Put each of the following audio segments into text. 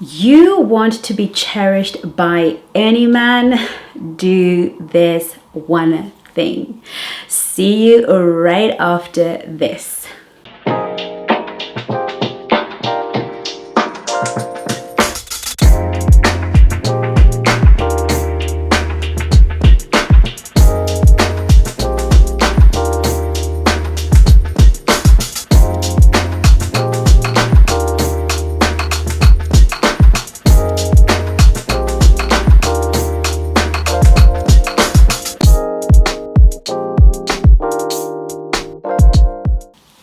You want to be cherished by any man? Do this one thing. See you right after this.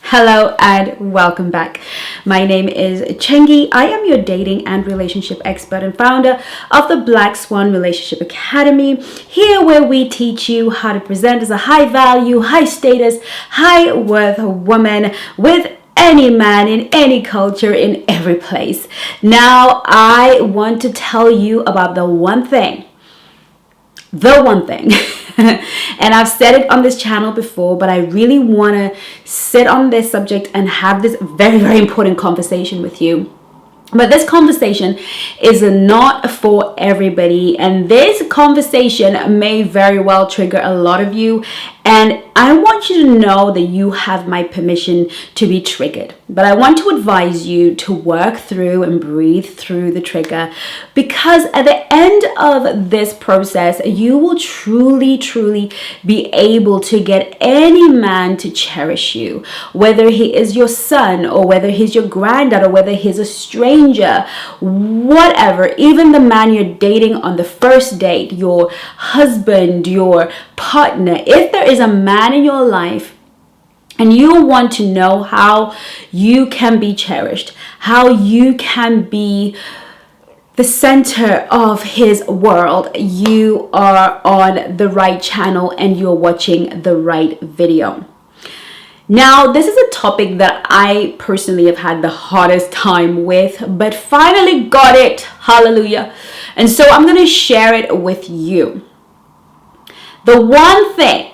Hello and welcome back. My name is Chengi. I am your dating and relationship expert and founder of the Black Swan Relationship Academy. Here where we teach you how to present as a high value, high status, high worth woman with any man in any culture in every place. Now I want to tell you about the one thing. And I've said it on this channel before, but I really want to sit on this subject and have this very, very important conversation with you. But this conversation is not for everybody, and this conversation may very well trigger a lot of you, and I want you to know that you have my permission to be triggered. But I want to advise you to work through and breathe through the trigger, because at the end of this process, you will truly be able to get any man to cherish you, whether he is your son or whether he's your granddad or whether he's a stranger, whatever. Even the man you're dating on the first date, your husband, your partner, if there is a man in your life and you want to know how you can be cherished, how you can be the center of his world, you are on the right channel and you're watching the right video. Now, this is a topic that I personally have had the hardest time with, but finally got it. Hallelujah. And so I'm going to share it with you. The one thing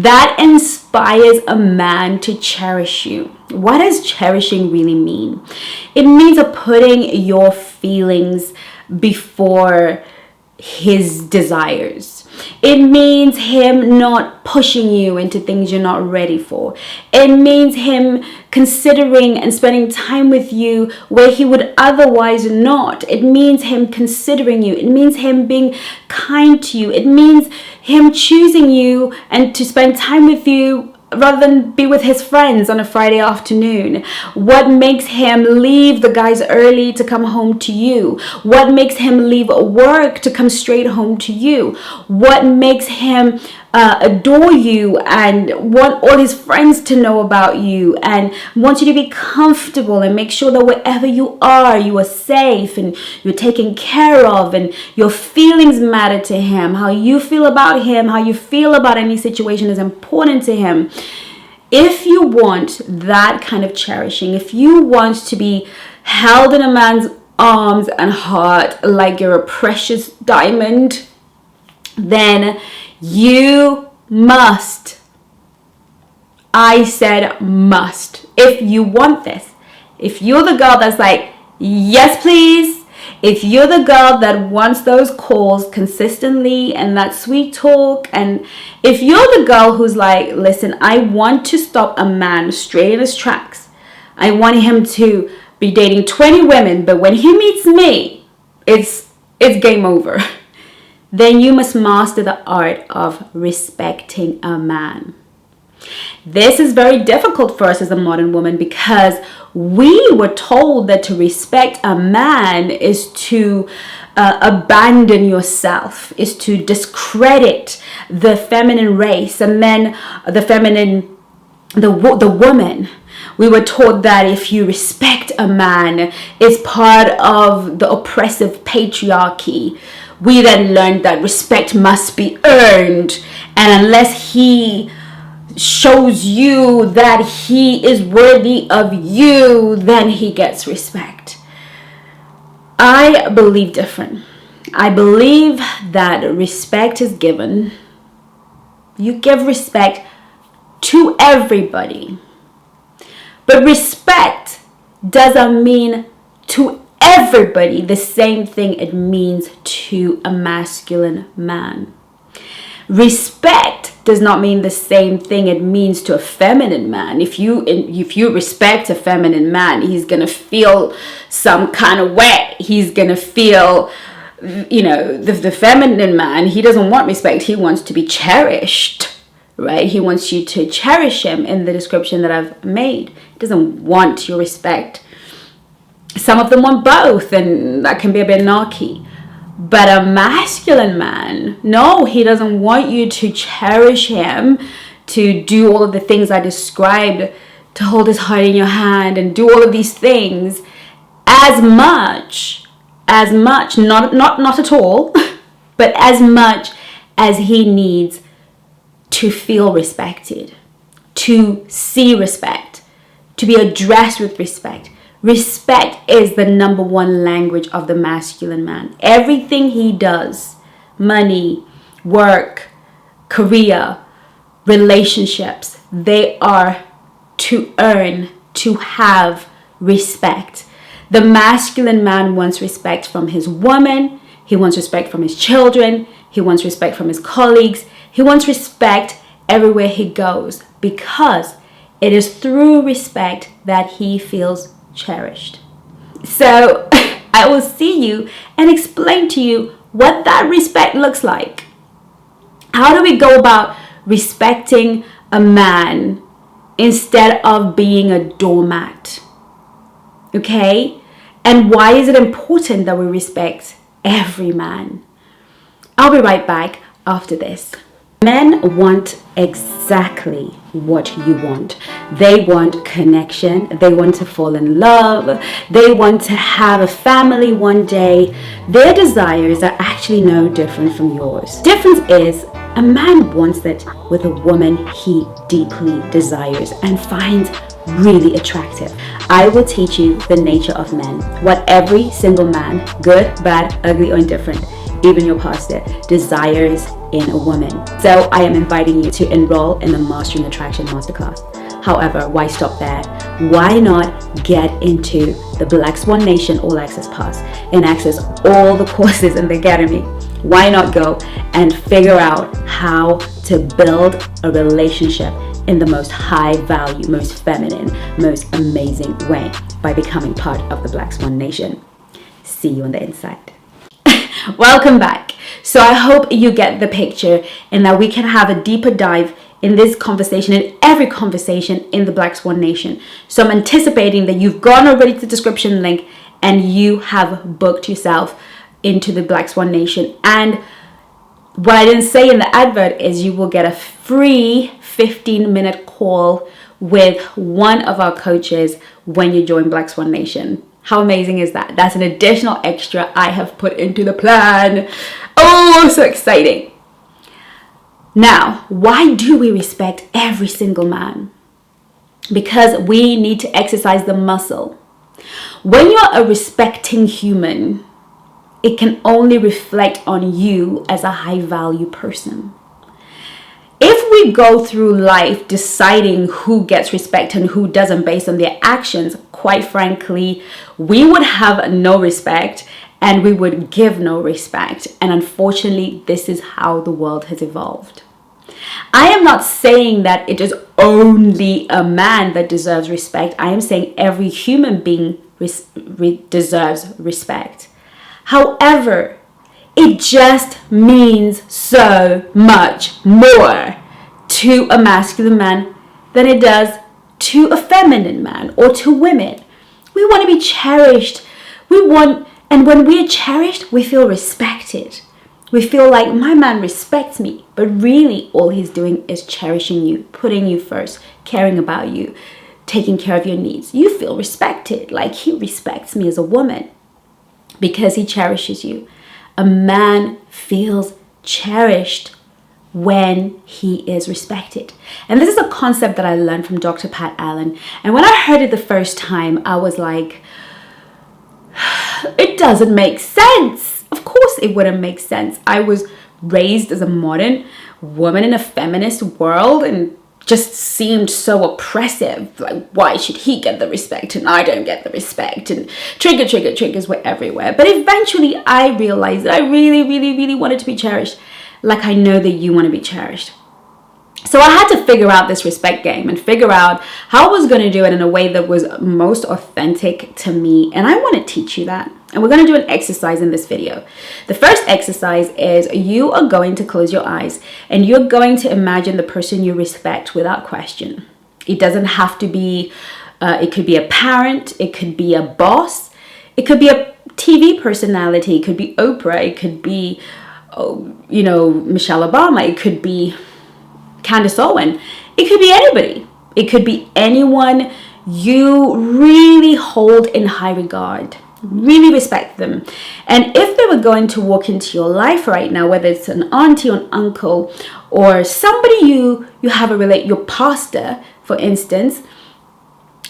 that inspires a man to cherish you. What does cherishing really mean? It means putting your feelings before his desires. It means him not pushing you into things you're not ready for. It means him considering and spending time with you where he would otherwise not. It means him considering you. It means him being kind to you. It means him choosing you and to spend time with you rather than be with his friends on a Friday afternoon. What makes him leave the guys early to come home to you? What makes him leave work to come straight home to you? What makes him adore you and want all his friends to know about you and want you to be comfortable and make sure that wherever you are safe and you're taken care of and your feelings matter to him. How you feel about him, how you feel about any situation is important to him. If you want that kind of cherishing, if you want to be held in a man's arms and heart like you're a precious diamond, then you must. I said must. If you want this, if you're the girl that's like, yes, please. If you're the girl that wants those calls consistently and that sweet talk, and if you're the girl who's like, listen, I want to stop a man straight in his tracks. I want him to be dating 20 women, but when he meets me, it's game over. Then you must master the art of respecting a man. This is very difficult for us as a modern woman because we were told that to respect a man is to abandon yourself, is to discredit the feminine race, and then the woman. We were taught that if you respect a man, it's part of the oppressive patriarchy. We then learned that respect must be earned, and unless he shows you that he is worthy of you, then he gets respect. I believe different. I believe that respect is given. You give respect to everybody. But respect doesn't mean to everybody the same thing it means to a masculine man. Respect does not mean the same thing it means to a feminine man. If you respect a feminine man, he's gonna feel some kind of way. He's gonna feel, the feminine man, he doesn't want respect. He wants to be cherished, right? He wants you to cherish him in the description that I've made. He doesn't want your respect. Some of them want both, and that can be a bit narky. But a masculine man, no, he doesn't want you to cherish him, to do all of the things I described, to hold his heart in your hand and do all of these things as much, not at all, but as much as he needs to feel respected, to see respect, to be addressed with respect. Respect is the number one language of the masculine man. Everything he does, money, work, career, relationships, they are to earn, to have respect. The masculine man wants respect from his woman. He wants respect from his children. He wants respect from his colleagues. He wants respect everywhere he goes, because it is through respect that he feels cherished. So I will see you and explain to you what that respect looks like. How do we go about respecting a man instead of being a doormat? Okay? And why is it important that we respect every man? I'll be right back after this. Men want exactly what you want. They want connection. They want to fall in love. They want to have a family one day. Their desires are actually no different from yours. Difference is, a man wants that with a woman he deeply desires and finds really attractive. I will teach you the nature of men, what every single man, good, bad, ugly, or indifferent, even your pastor, desires in a woman. So I am inviting you to enroll in the Mastering Attraction Masterclass. However, why stop there? Why not get into the Black Swan Nation All Access Pass and access all the courses in the academy? Why not go and figure out how to build a relationship in the most high value, most feminine, most amazing way by becoming part of the Black Swan Nation? See you on the inside. Welcome back. So I hope you get the picture and that we can have a deeper dive in this conversation and every conversation in the Black Swan Nation. So I'm anticipating that you've gone already to the description link and you have booked yourself into the Black Swan Nation. And what I didn't say in the advert is you will get a free 15-minute call with one of our coaches when you join Black Swan Nation. How amazing is that? That's an additional extra I have put into the plan. Oh, so exciting. Now, why do we respect every single man? Because we need to exercise the muscle. When you're a respecting human, it can only reflect on you as a high value person. If we go through life deciding who gets respect and who doesn't based on their actions, quite frankly, we would have no respect and we would give no respect. And unfortunately, this is how the world has evolved. I am not saying that it is only a man that deserves respect. I am saying every human being deserves respect. However, it just means so much more to a masculine man than it does to a feminine man or to women. We want to be cherished. And when we are cherished, we feel respected. We feel like my man respects me, but really all he's doing is cherishing you, putting you first, caring about you, taking care of your needs. You feel respected, like he respects me as a woman because he cherishes you. A man feels cherished when he is respected. And this is a concept that I learned from Dr. Pat Allen. And when I heard it the first time, I was like, it doesn't make sense. Of course it wouldn't make sense. I was raised as a modern woman in a feminist world, and just seemed so oppressive. Like, why should he get the respect and I don't get the respect? And triggers were everywhere. But eventually I realized that I really wanted to be cherished, like I know that you want to be cherished. So I had to figure out this respect game and figure out how I was going to do it in a way that was most authentic to me. And I want to teach you that. And we're going to do an exercise in this video. The first exercise is you are going to close your eyes and you're going to imagine the person you respect without question. It doesn't have to be, it could be a parent, it could be a boss, it could be a TV personality, it could be Oprah, it could be, Michelle Obama, it could be Candace Owen. It could be anybody. It could be anyone you really hold in high regard, really respect them. And if they were going to walk into your life right now, whether it's an auntie or an uncle or somebody you have your pastor, for instance,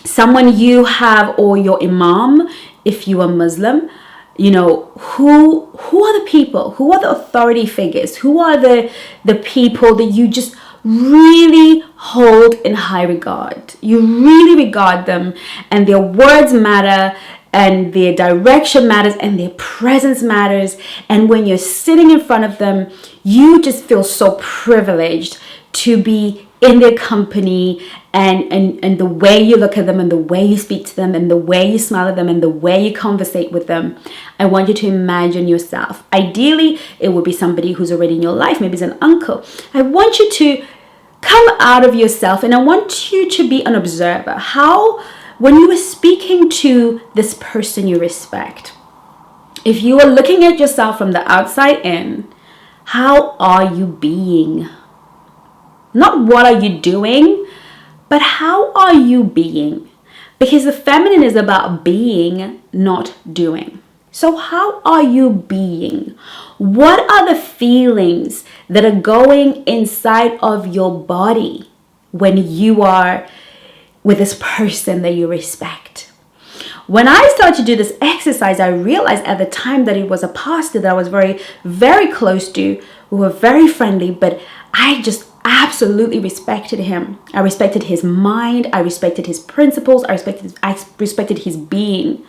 someone you have, or your imam, if you are Muslim, who are the people, who are the authority figures, who are the people that you just really hold in high regard. You really regard them, and their words matter, and their direction matters, and their presence matters. And when you're sitting in front of them, you just feel so privileged to be in their company, and the way you look at them, and the way you speak to them, and the way you smile at them, and the way you conversate with them. I want you to imagine yourself. Ideally, it would be somebody who's already in your life. Maybe it's an uncle. I want you to come out of yourself, and I want you to be an observer. How, when you were speaking to this person you respect, if you are looking at yourself from the outside in, how are you being? Not what are you doing, but how are you being? Because the feminine is about being, not doing. So how are you being? What are the feelings that are going inside of your body when you are with this person that you respect? When I started to do this exercise, I realized at the time that it was a pastor that I was very, very close to. We were very friendly, but I just absolutely respected him. I respected his mind. I respected his principles. I respected his being.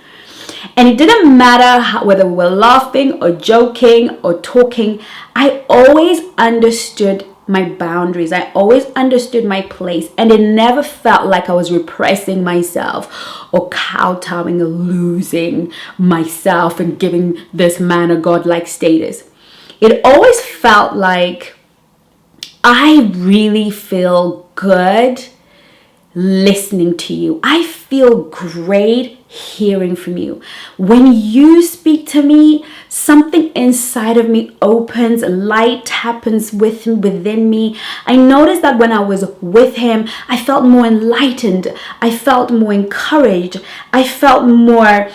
And it didn't matter whether we were laughing or joking or talking. I always understood my boundaries. I always understood my place. And it never felt like I was repressing myself or kowtowing or losing myself and giving this man a godlike status. It always felt like I really feel good listening to you. I feel great hearing from you. When you speak to me, something inside of me opens, light happens within me. I noticed that when I was with him, I felt more enlightened. I felt more encouraged. I felt more.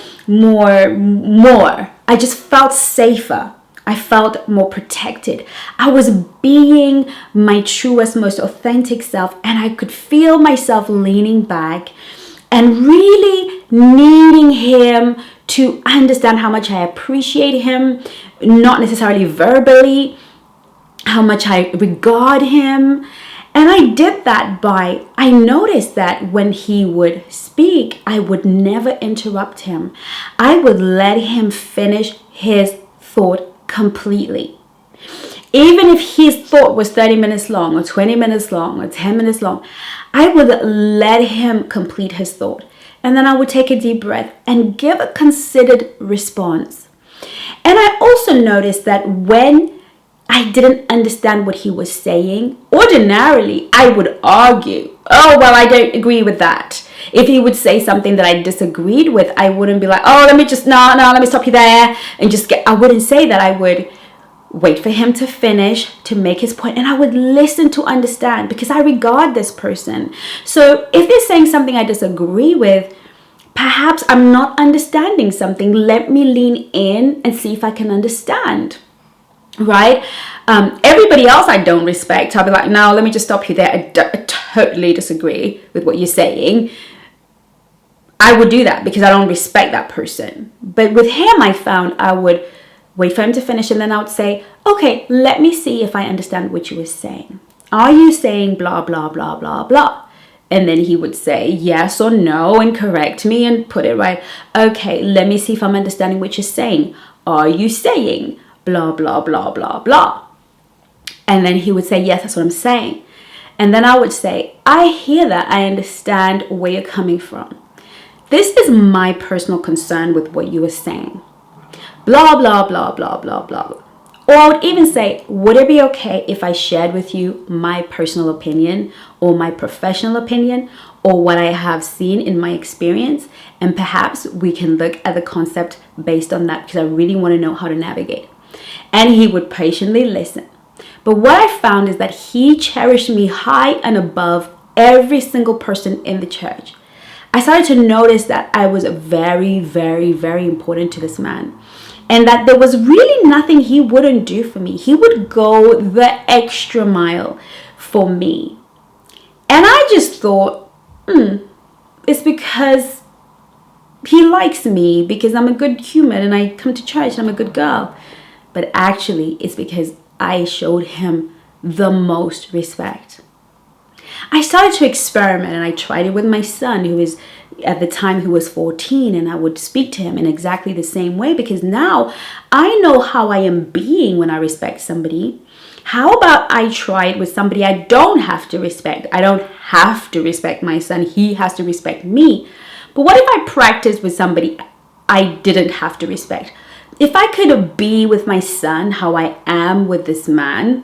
I just felt safer. I felt more protected. I was being my truest, most authentic self, and I could feel myself leaning back and really needing him to understand how much I appreciate him, not necessarily verbally, how much I regard him. And I did that I noticed that when he would speak, I would never interrupt him. I would let him finish his thought completely. Even if his thought was 30 minutes long or 20 minutes long or 10 minutes long, I would let him complete his thought. And then I would take a deep breath and give a considered response. And I also noticed that when I didn't understand what he was saying, ordinarily I would argue. Oh, well, I don't agree with that. If he would say something that I disagreed with, I wouldn't be like, oh, let me stop you there. And I wouldn't say that. I would wait for him to finish, to make his point, and I would listen to understand, because I regard this person. So if they're saying something I disagree with, perhaps I'm not understanding something. Let me lean in and see if I can understand. Right? Everybody else I don't respect, I'll be like, no, let me just stop you there. I totally disagree with what you're saying. I would do that because I don't respect that person. But with him, I found I would wait for him to finish, and then I would say, okay, let me see if I understand what you were saying. Are you saying blah, blah, blah, blah, blah? And then he would say yes or no and correct me and put it right. Okay, let me see if I'm understanding what you're saying. Are you saying blah, blah, blah, blah, blah? And then he would say, yes, that's what I'm saying. And then I would say, I hear that. I understand where you're coming from. This is my personal concern with what you were saying. Blah, blah, blah, blah, blah, blah. Or I would even say, would it be okay if I shared with you my personal opinion or my professional opinion or what I have seen in my experience? And perhaps we can look at the concept based on that, because I really want to know how to navigate. And he would patiently listen. But what I found is that he cherished me high and above every single person in the church. I started to notice that I was very, very, very important to this man. And that there was really nothing he wouldn't do for me. He would go the extra mile for me. And I just thought, it's because he likes me, because I'm a good human and I come to church and I'm a good girl. But actually, it's because I showed him the most respect. I started to experiment, and I tried it with my son, who is at the time who was 14, and I would speak to him in exactly the same way, because now I know how I am being when I respect somebody. How about I try it with somebody I don't have to respect? I don't have to respect my son. He has to respect me. But what if I practiced with somebody I didn't have to respect? If I could be with my son how I am with this man,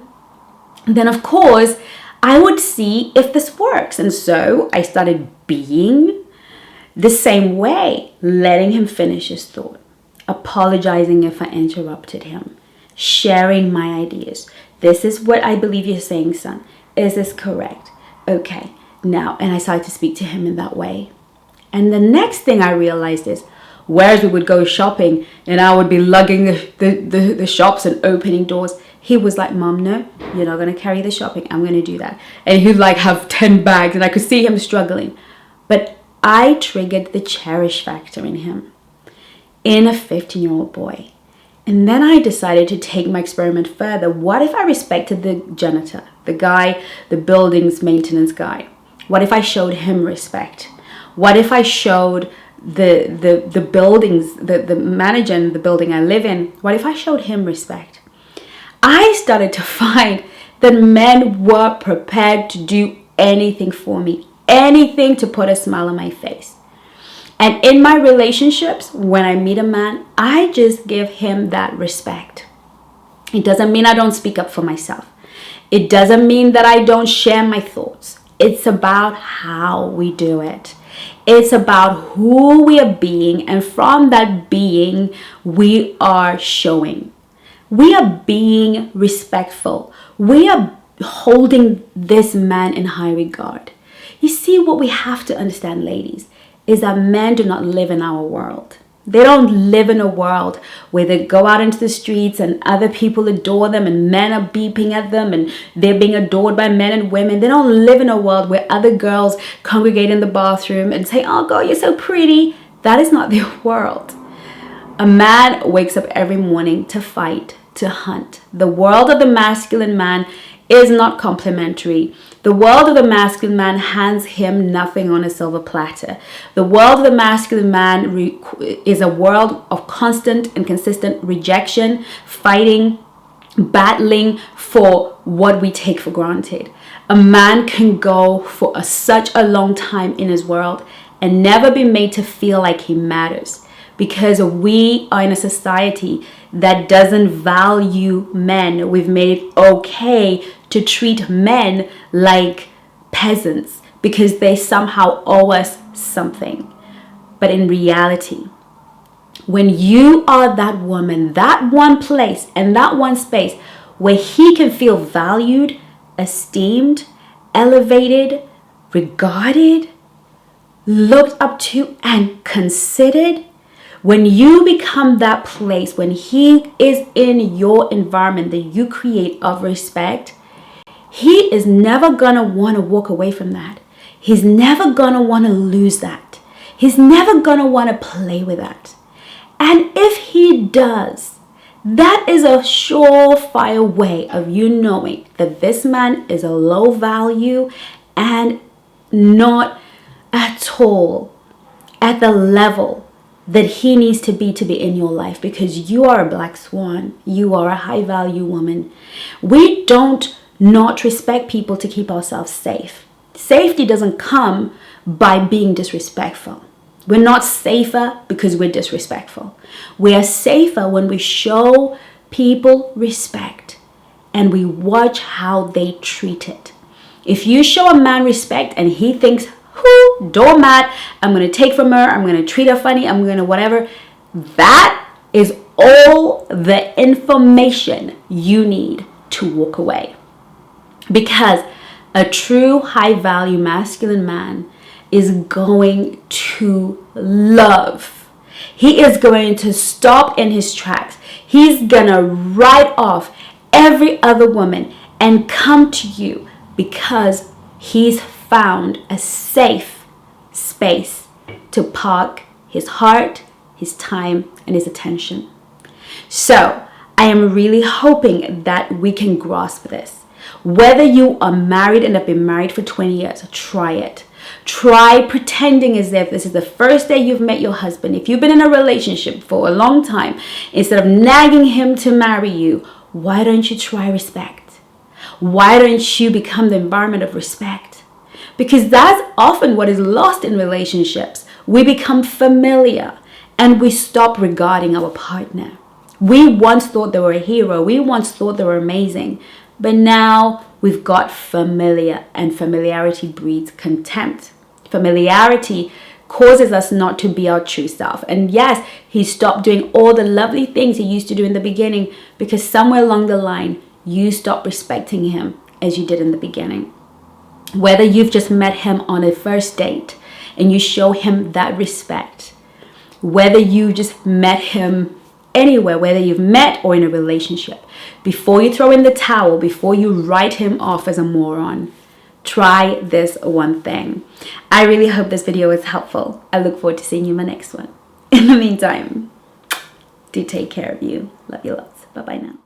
then of course I would see if this works. And so I started being the same way, letting him finish his thought, apologizing if I interrupted him, sharing my ideas. This is what I believe you're saying, son. Is this correct? Okay, now, and I started to speak to him in that way. And the next thing I realized is, whereas we would go shopping and I would be lugging the shops and opening doors, he was like, Mom, no, you're not going to carry the shopping. I'm going to do that. And he'd like have 10 bags, and I could see him struggling. But I triggered the cherish factor in him, in a 15-year-old boy. And then I decided to take my experiment further. What if I respected the janitor, the guy, the building's maintenance guy? What if I showed him respect? What if I showed the buildings, the manager in the building I live in, what if I showed him respect? I started to find that men were prepared to do anything for me, anything to put a smile on my face. And in my relationships, when I meet a man, I just give him that respect. It doesn't mean I don't speak up for myself. It doesn't mean that I don't share my thoughts. It's about how we do it. It's about who we are being, and from that being, we are showing. We are being respectful. We are holding this man in high regard. You see, what we have to understand, ladies, is that men do not live in our world. They don't live in a world where they go out into the streets and other people adore them and men are beeping at them and they're being adored by men and women. They don't live in a world where other girls congregate in the bathroom and say, oh God, you're so pretty. That is not their world. A man wakes up every morning to fight, to hunt. The world of the masculine man is not complimentary. The world of the masculine man hands him nothing on a silver platter. The world of the masculine man is a world of constant and consistent rejection, fighting, battling for what we take for granted. A man can go for such a long time in his world and never be made to feel like he matters, because we are in a society that doesn't value men. We've made it okay to treat men like peasants because they somehow owe us something. But in reality, when you are that woman, that one place and that one space where he can feel valued, esteemed, elevated, regarded, looked up to, and considered, when you become that place, when he is in your environment that you create of respect, he is never gonna want to walk away from that. He's never gonna want to lose that. He's never gonna want to play with that. And if he does, that is a surefire way of you knowing that this man is a low value and not at all at the level that he needs to be in your life, because you are a black swan. You are a high value woman. We don't not respect people to keep ourselves safe. Safety doesn't come by being disrespectful. We're not safer because we're disrespectful. We are safer when we show people respect and we watch how they treat it. If you show a man respect and he thinks, whoo, doormat, I'm going to take from her, I'm going to treat her funny, I'm going to whatever, that is all the information you need to walk away. Because a true high value masculine man is going to love. He is going to stop in his tracks. He's gonna write off every other woman and come to you because he's found a safe space to park his heart, his time, and his attention. So I am really hoping that we can grasp this. Whether you are married and have been married for 20 years, try it. Try pretending as if this is the first day you've met your husband. If you've been in a relationship for a long time, instead of nagging him to marry you, why don't you try respect? Why don't you become the environment of respect? Because that's often what is lost in relationships. We become familiar and we stop regarding our partner. We once thought they were a hero. We once thought they were amazing. But now we've got familiar, and familiarity breeds contempt. Familiarity causes us not to be our true self. And yes, he stopped doing all the lovely things he used to do in the beginning because somewhere along the line, you stopped respecting him as you did in the beginning. Whether you've just met him on a first date and you show him that respect, whether you just met him anywhere, whether you've met or in a relationship, before you throw in the towel, before you write him off as a moron, try this one thing. I really hope this video was helpful. I look forward to seeing you in my next one. In the meantime, do take care of you. Love you lots. Bye-bye now.